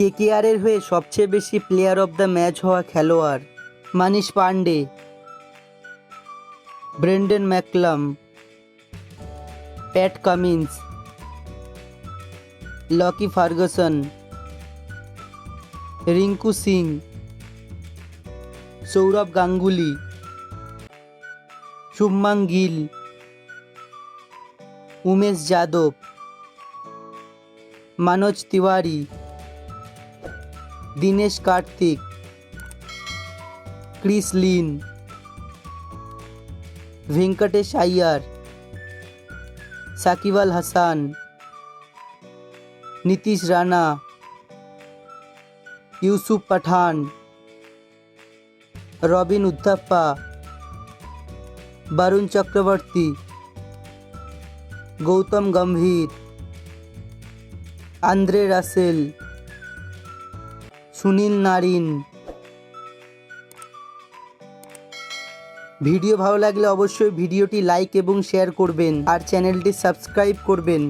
কেকেআরের হয়ে সবচেয়ে বেশি প্লেয়ার অব দ্য ম্যাচ হওয়া খেলোয়াড় Manish Pandey, Brendon McCullum, Pat Cummins, Lockie Ferguson, Rinku Singh, Sourav Ganguly, Shubman Gill, Umesh Yadav, Manoj Tiwary, Dinesh Karthik, Chris Lynn, Venkatesh Iyer, Shakib Al Hasan, Nitish Rana, Yusuf Pathan, Robin Uthappa, Varun Chakravarthy, Gautam Gambhir, Andre Russell, Sunil Narine. Video ভালো লাগলে অবশ্যই ভিডিওটি লাইক এবং শেয়ার করবেন আর চ্যানেলটি সাবস্ক্রাইব করবেন।